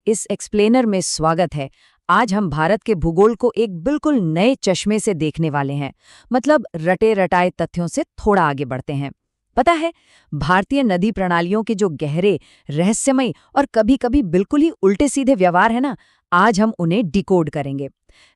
इस एक्सप्लेनर में स्वागत है। आज हम भारत के भूगोल को एक बिल्कुल नए चश्मे से देखने वाले हैं। मतलब रटे रटाए तथ्यों से थोड़ा आगे बढ़ते हैं। पता है, भारतीय नदी प्रणालियों के जो गहरे, रहस्यमय और कभी-कभी बिल्कुल ही उल्टे सीधे व्यवहार है ना, आज हम उन्हें डिकोड करेंगे।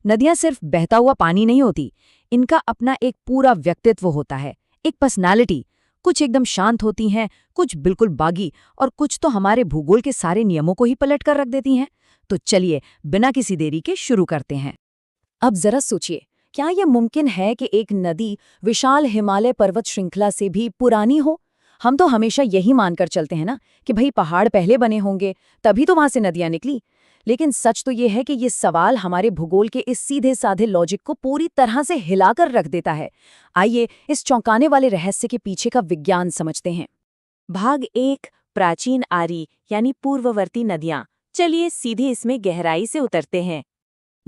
नदियां सिर्फ बहता हुआ पानी नहीं होती, इनका अपना एक पूरा व्यक्तित्व होता है, एक पर्सनालिटी। कुछ एकदम शांत होती हैं, कुछ बिल्कुल बागी और कुछ तो हमारे भूगोल के सारे नियमों को ही पलट कर रख देती हैं। तो चलिए, बिना किसी देरी के शुरू करते हैं। अब जरा सोचिए, क्या यह मुमकिन है कि एक नदी विशाल हिमालय पर्वत श्रृंखला से भी पुरानी हो? हम तो हमेशा यही मानकर चलते हैं ना कि भाई पहाड़ पहले बने होंगे, तभी तो वहां से नदियां निकली। लेकिन सच तो ये है कि ये सवाल हमारे भूगोल के इस सीधे साधे लॉजिक को पूरी तरह से हिलाकर रख देता है। आइए इस चौंकाने वाले रहस्य के पीछे का विज्ञान समझते हैं। भाग 1, प्राचीन आरी यानी पूर्ववर्ती नदियां। चलिए सीधे इसमें गहराई से उतरते हैं।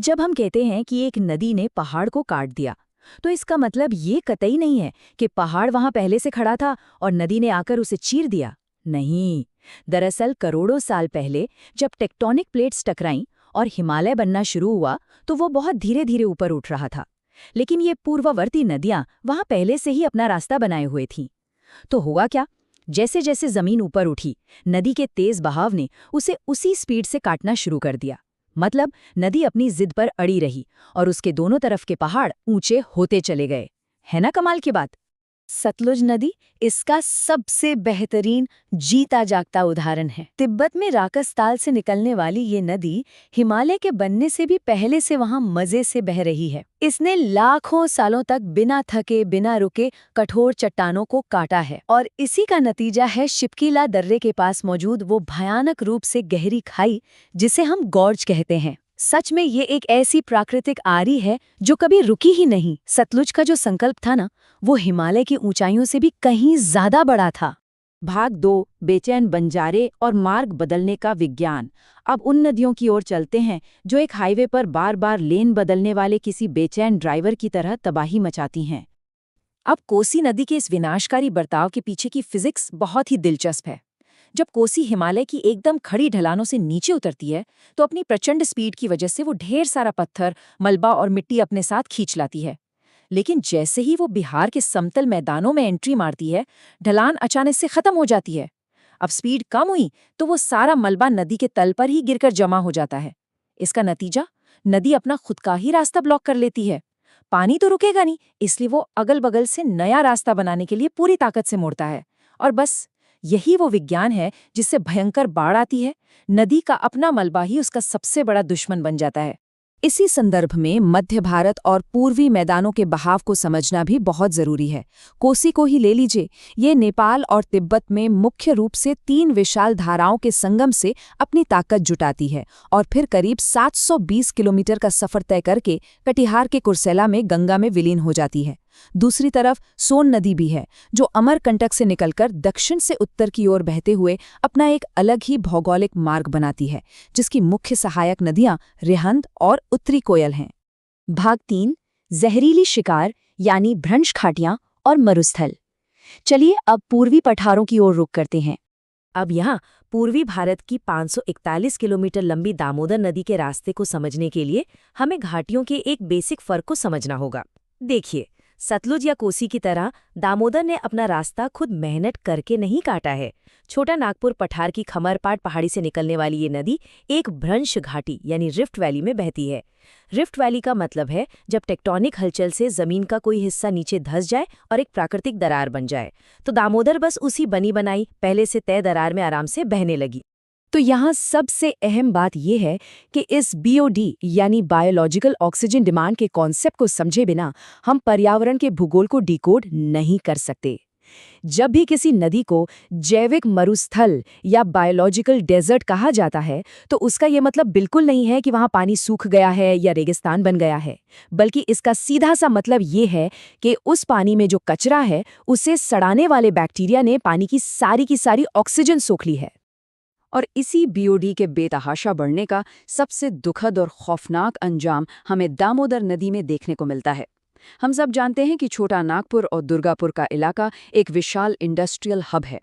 जब हम कहते हैं कि एक नदी ने पहाड़ को काट दिया, तो इसका मतलब ये कतई नहीं है कि पहाड़ वहां पहले से खड़ा था और नदी ने आकर उसे चीर दिया। नहीं, दरअसल करोड़ों साल पहले जब टेक्टोनिक प्लेट्स टकराईं और हिमालय बनना शुरू हुआ, तो वो बहुत धीरे धीरे ऊपर उठ रहा था। लेकिन ये पूर्ववर्ती नदियां वहां पहले से ही अपना रास्ता बनाए हुए थीं। तो हुआ क्या? जैसे जैसे जमीन ऊपर उठी, नदी के तेज बहाव ने उसे उसी स्पीड से काटना शुरू कर दिया। मतलब नदी अपनी जिद पर अड़ी रही और उसके दोनों तरफ के पहाड़ ऊंचे होते चले गए। है ना कमाल की बात? सतलुज नदी इसका सबसे बेहतरीन जीता जागता उदाहरण है। तिब्बत में राकसताल से निकलने वाली ये नदी हिमालय के बनने से भी पहले से वहां मजे से बह रही है। इसने लाखों सालों तक बिना थके बिना रुके कठोर चट्टानों को काटा है और इसी का नतीजा है शिपकीला दर्रे के पास मौजूद वो भयानक रूप से गहरी खाई जिसे हम गॉर्ज कहते हैं। सच में ये एक ऐसी प्राकृतिक आरी है जो कभी रुकी ही नहीं। सतलुज का जो संकल्प था ना, वो हिमालय की ऊंचाइयों से भी कहीं ज्यादा बड़ा था। भाग 2, बेचैन बंजारे और मार्ग बदलने का विज्ञान। अब उन नदियों की ओर चलते हैं जो एक हाईवे पर बार बार लेन बदलने वाले किसी बेचैन ड्राइवर की तरह तबाही मचाती हैं। अब कोसी नदी के इस विनाशकारी बर्ताव के पीछे की फिजिक्स बहुत ही दिलचस्प है। जब कोसी हिमालय की एकदम खड़ी ढलानों से नीचे उतरती है, तो अपनी प्रचंड स्पीड की वजह से वो ढेर सारा पत्थर, मलबा और मिट्टी अपने साथ खींच लाती है। लेकिन जैसे ही वो बिहार के समतल मैदानों में एंट्री मारती है, ढलान अचानक से खत्म हो जाती है। अब स्पीड कम हुई तो वो सारा मलबा नदी के तल पर ही गिरकर जमा हो जाता है। इसका नतीजा, नदी अपना खुद का ही रास्ता ब्लॉक कर लेती है। पानी तो रुकेगा नहीं, इसलिए वो अगल बगल से नया रास्ता बनाने के लिए पूरी ताकत से मुड़ता है। और बस यही वो विज्ञान है जिससे भयंकर बाढ़ आती है। नदी का अपना मलबा ही उसका सबसे बड़ा दुश्मन बन जाता है। इसी संदर्भ में मध्य भारत और पूर्वी मैदानों के बहाव को समझना भी बहुत जरूरी है। कोसी को ही ले लीजिए, ये नेपाल और तिब्बत में मुख्य रूप से 3 विशाल धाराओं के संगम से अपनी ताकत जुटाती है और फिर करीब 720 किलोमीटर का सफर तय करके कटिहार के कुर्सेला में गंगा में विलीन हो जाती है। दूसरी तरफ सोन नदी भी है, जो अमरकंटक से निकलकर दक्षिण से उत्तर की ओर बहते हुए अपना एक अलग ही भौगोलिक मार्ग बनाती है, जिसकी मुख्य सहायक नदियां रिहंद और उत्तरी कोयल हैं। भाग 3, जहरीली शिकार यानी भ्रंश घाटियां और मरुस्थल। चलिए अब पूर्वी पठारों की ओर रुख करते हैं। अब यहाँ पूर्वी भारत की 541 किलोमीटर लंबी दामोदर नदी के रास्ते को समझने के लिए हमें घाटियों के एक बेसिक फर्क को समझना होगा। देखिए, सतलुज या कोसी की तरह दामोदर ने अपना रास्ता खुद मेहनत करके नहीं काटा है। छोटा नागपुर पठार की खमरपाट पहाड़ी से निकलने वाली ये नदी एक भ्रंश घाटी यानी रिफ्ट वैली में बहती है। रिफ्ट वैली का मतलब है जब टेक्टोनिक हलचल से जमीन का कोई हिस्सा नीचे धंस जाए और एक प्राकृतिक दरार बन जाए। तो दामोदर बस उसी बनी बनाई पहले से तय दरार में आराम से बहने लगी। तो यहाँ सबसे अहम बात यह है कि इस बीओडी यानी बायोलॉजिकल ऑक्सीजन डिमांड के कॉन्सेप्ट को समझे बिना हम पर्यावरण के भूगोल को डिकोड नहीं कर सकते। जब भी किसी नदी को जैविक मरुस्थल या बायोलॉजिकल डेजर्ट कहा जाता है, तो उसका ये मतलब बिल्कुल नहीं है कि वहाँ पानी सूख गया है या रेगिस्तान बन गया है, बल्कि इसका सीधा सा मतलब ये है कि उस पानी में जो कचरा है, उसे सड़ाने वाले बैक्टीरिया ने पानी की सारी ऑक्सीजन सोख ली है। और इसी बीओडी के बेतहाशा बढ़ने का सबसे दुखद और खौफनाक अंजाम हमें दामोदर नदी में देखने को मिलता है। हम सब जानते हैं कि छोटा नागपुर और दुर्गापुर का इलाका एक विशाल इंडस्ट्रियल हब है।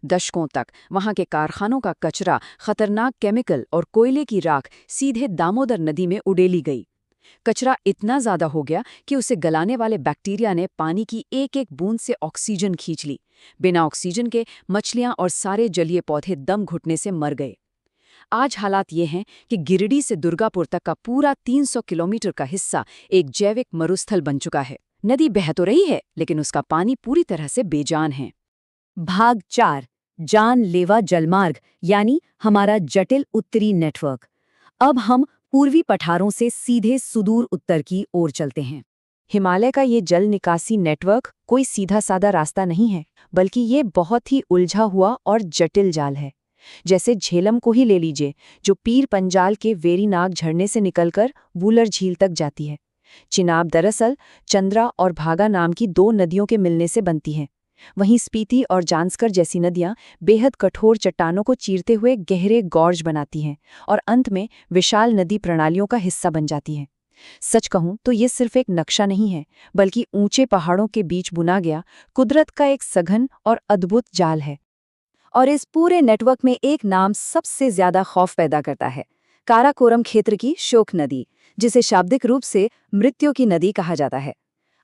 दशकों तक वहां के कारखानों का कचरा, खतरनाक केमिकल और कोयले की राख सीधे दामोदर नदी में उड़ेली गई। कचरा इतना ज्यादा हो गया कि उसे गलाने वाले बैक्टीरिया ने पानी की एक एक बूंद से ऑक्सीजन खींच ली। बिना ऑक्सीजन के मछलियां और सारे जलीय पौधे दम घुटने से मर गए। आज हालात ये हैं कि गिरिडीह से दुर्गापुर तक का पूरा 300 किलोमीटर का हिस्सा एक जैविक मरुस्थल बन चुका है। नदी बह तो रही है, लेकिन उसका पानी पूरी तरह से बेजान है। भाग 4, जानलेवा जलमार्ग यानी हमारा जटिल उत्तरी नेटवर्क। अब हम पूर्वी पठारों से सीधे सुदूर उत्तर की ओर चलते हैं। हिमालय का ये जल निकासी नेटवर्क कोई सीधा साधा रास्ता नहीं है, बल्कि ये बहुत ही उलझा हुआ और जटिल जाल है। जैसे झेलम को ही ले लीजिए, जो पीर पंजाल के वेरीनाग झरने से निकलकर वूलर झील तक जाती है। चिनाब दरअसल चंद्रा और भागा नाम की 2 नदियों के मिलने से बनती है। वहीं स्पीति और जांस्कर जैसी नदियां बेहद कठोर चट्टानों को चीरते हुए गहरे गॉर्ज बनाती हैं और अंत में विशाल नदी प्रणालियों का हिस्सा बन जाती हैं। सच कहूं तो ये सिर्फ एक नक्शा नहीं है, बल्कि ऊंचे पहाड़ों के बीच बुना गया कुदरत का एक सघन और अद्भुत जाल है। और इस पूरे नेटवर्क में एक नाम सबसे ज्यादा खौफ पैदा करता है, काराकोरम क्षेत्र की शोक नदी, जिसे शाब्दिक रूप से मृत्यु की नदी कहा जाता है।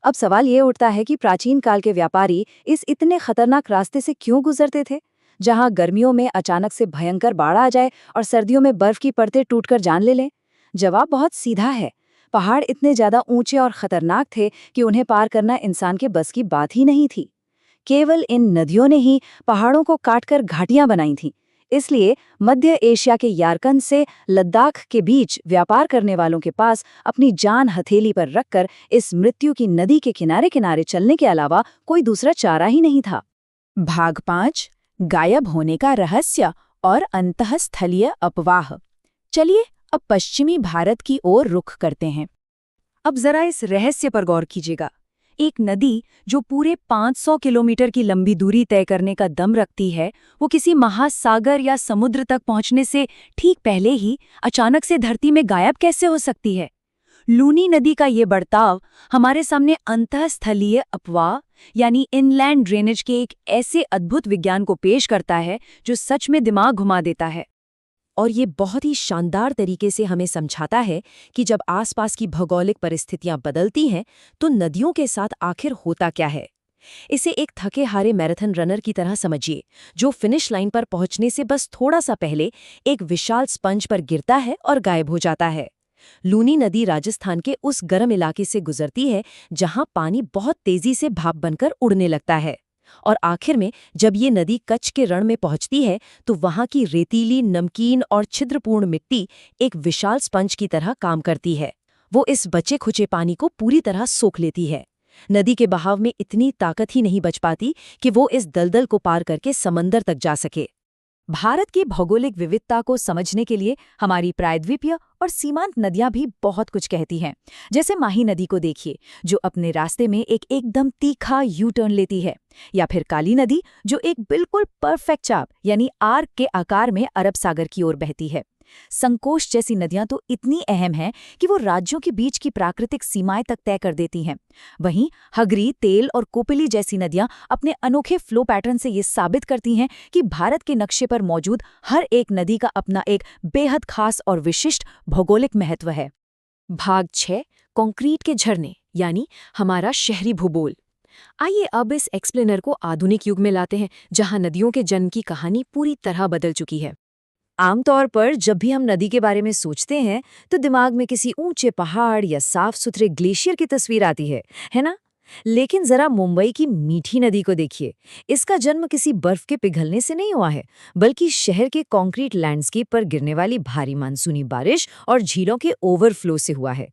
अब सवाल ये उठता है कि प्राचीन काल के व्यापारी इस इतने खतरनाक रास्ते से क्यों गुजरते थे, जहां गर्मियों में अचानक से भयंकर बाढ़ आ जाए और सर्दियों में बर्फ की परतें टूटकर जान ले लें? जवाब बहुत सीधा है। पहाड़ इतने ज्यादा ऊंचे और खतरनाक थे कि उन्हें पार करना इंसान के बस की बात ही नहीं थी। केवल इन नदियों ने ही पहाड़ों को काटकर घाटियां बनाई थीं। इसलिए मध्य एशिया के यारकन से लद्दाख के बीच व्यापार करने वालों के पास अपनी जान हथेली पर रखकर इस मृत्यु की नदी के किनारे किनारे चलने के अलावा कोई दूसरा चारा ही नहीं था। भाग 5, गायब होने का रहस्य और अंतःस्थलीय अपवाह। चलिए अब पश्चिमी भारत की ओर रुख करते हैं। अब जरा इस रहस्य पर गौर कीजिएगा। एक नदी जो पूरे 500 किलोमीटर की लंबी दूरी तय करने का दम रखती है, वो किसी महासागर या समुद्र तक पहुंचने से ठीक पहले ही अचानक से धरती में गायब कैसे हो सकती है? लूनी नदी का ये बर्ताव हमारे सामने अंतःस्थलीय अपवाह यानी इनलैंड ड्रेनेज के एक ऐसे अद्भुत विज्ञान को पेश करता है जो सच में दिमाग घुमा देता है। और ये बहुत ही शानदार तरीके से हमें समझाता है कि जब आसपास की भौगोलिक परिस्थितियां बदलती हैं तो नदियों के साथ आखिर होता क्या है। इसे एक थके हारे मैराथन रनर की तरह समझिए, जो फिनिश लाइन पर पहुंचने से बस थोड़ा सा पहले एक विशाल स्पंज पर गिरता है और गायब हो जाता है। लूनी नदी राजस्थान के उस गर्म इलाके से गुजरती है जहां पानी बहुत तेजी से भाप बनकर उड़ने लगता है। और आखिर में जब ये नदी कच्छ के रण में पहुंचती है तो वहां की रेतीली, नमकीन और छिद्रपूर्ण मिट्टी एक विशाल स्पंज की तरह काम करती है। वो इस बचे खुचे पानी को पूरी तरह सोख लेती है। नदी के बहाव में इतनी ताकत ही नहीं बच पाती कि वो इस दलदल को पार करके समंदर तक जा सके। भारत की भौगोलिक विविधता को समझने के लिए हमारी प्रायद्वीपीय और सीमांत नदियां भी बहुत कुछ कहती हैं। जैसे माही नदी को देखिए, जो अपने रास्ते में एक एकदम तीखा यू टर्न लेती है, या फिर काली नदी जो एक बिल्कुल परफेक्ट चाप यानी आर्क के आकार में अरब सागर की ओर बहती है। संकोश जैसी नदियां तो इतनी अहम हैं कि वो राज्यों के बीच की प्राकृतिक सीमाएं तक तय कर देती हैं। वहीं हगरी, तेल और कोपिली जैसी नदियां अपने अनोखे फ्लो पैटर्न से ये साबित करती हैं कि भारत के नक्शे पर मौजूद हर एक नदी का अपना एक बेहद खास और विशिष्ट भौगोलिक महत्व है। भाग 6, कंक्रीट के झरने यानी हमारा शहरी भूगोल। आइए अब इस एक्सप्लेनर को आधुनिक युग में लाते हैं, जहां नदियों के जन्म की कहानी पूरी तरह बदल चुकी है। आमतौर पर जब भी हम नदी के बारे में सोचते हैं तो दिमाग में किसी ऊंचे पहाड़ या साफ सुथरे ग्लेशियर की तस्वीर आती है ना? लेकिन जरा मुंबई की मीठी नदी को देखिए। इसका जन्म किसी बर्फ के पिघलने से नहीं हुआ है, बल्कि शहर के कंक्रीट लैंडस्केप पर गिरने वाली भारी मानसूनी बारिश और झीलों के ओवरफ्लो से हुआ है।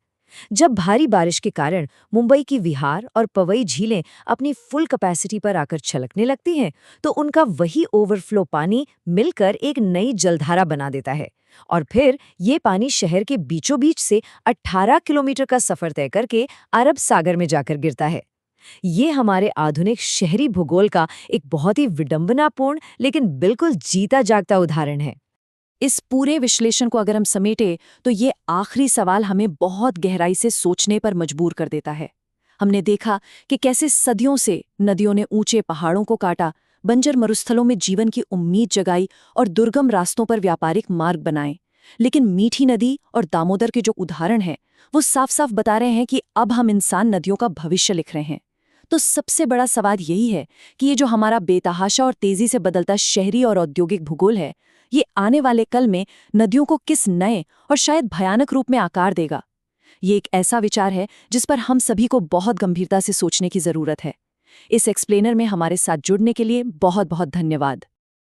जब भारी बारिश के कारण मुंबई की विहार और पवई झीलें अपनी फुल कैपेसिटी पर आकर छलकने लगती हैं, तो उनका वही ओवरफ्लो पानी मिलकर एक नई जलधारा बना देता है। और फिर ये पानी शहर के बीचों बीच से 18 किलोमीटर का सफर तय करके अरब सागर में जाकर गिरता है। ये हमारे आधुनिक शहरी भूगोल का एक बहुत ही विडंबनापूर्ण लेकिन बिल्कुल जीता जागता उदाहरण है। इस पूरे विश्लेषण को अगर हम समेटें तो ये आखिरी सवाल हमें बहुत गहराई से सोचने पर मजबूर कर देता है। हमने देखा कि कैसे सदियों से नदियों ने ऊंचे पहाड़ों को काटा, बंजर मरुस्थलों में जीवन की उम्मीद जगाई और दुर्गम रास्तों पर व्यापारिक मार्ग बनाए। लेकिन मीठी नदी और दामोदर के जो उदाहरण हैं, वो साफ साफ बता रहे हैं कि अब हम इंसान नदियों का भविष्य लिख रहे हैं। तो सबसे बड़ा सवाल यही है कि ये जो हमारा बेतहाशा और तेजी से बदलता शहरी और औद्योगिक भूगोल है, ये आने वाले कल में नदियों को किस नए और शायद भयानक रूप में आकार देगा। ये एक ऐसा विचार है जिस पर हम सभी को बहुत गंभीरता से सोचने की जरूरत है। इस एक्सप्लेनर में हमारे साथ जुड़ने के लिए बहुत बहुत धन्यवाद।